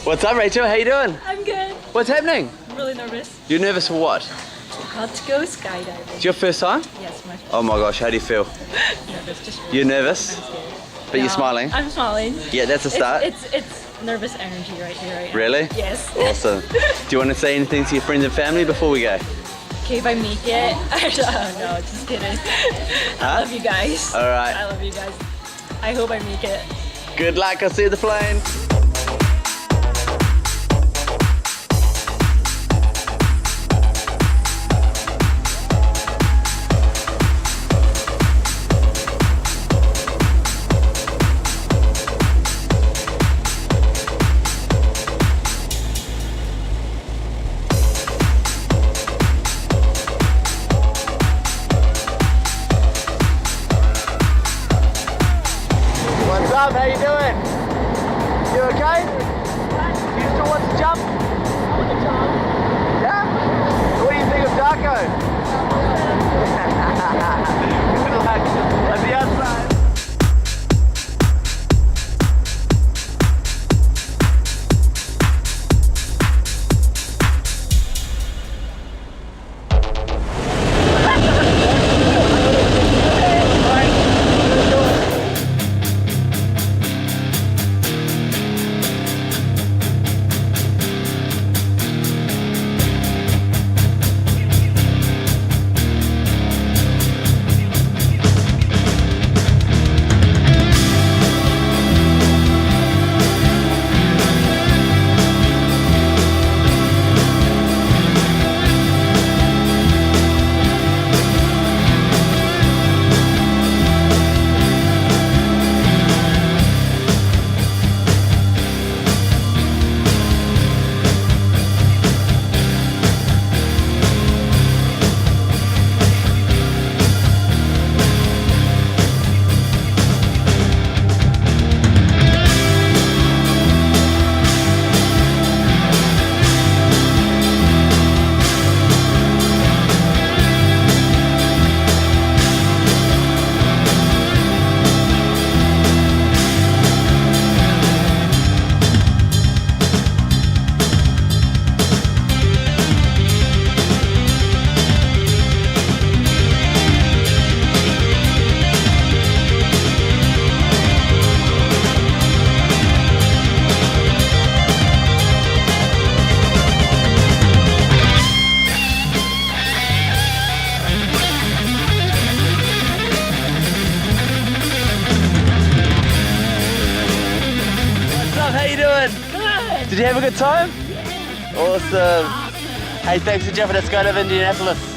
What's up, Rachel? How you doing? I'm good. What's happening? I'm really nervous. You're nervous for what? About to go skydiving. It's your first time? Yes, my first. Oh my gosh, how do you feel? Nervous. Just You're nervous? I'm scared. But you're No, smiling? I'm smiling. Yeah, that's a start. It's nervous energy right here, right now. Really? Yes. Awesome. Do you want to say anything to your friends and family before we go? Okay, if I make it. Oh, no, just kidding. I love you guys. All right. I love you guys. I hope I make it. Good luck. I'll see you at the plane. What's up? How you doing? You okay? You still want to jump? Yeah? What do you think of Darko? Good luck at the outside. How you doing? Good. Did you have a good time? Yeah. Awesome. Hey, thanks for jumping at Skydive Indianapolis.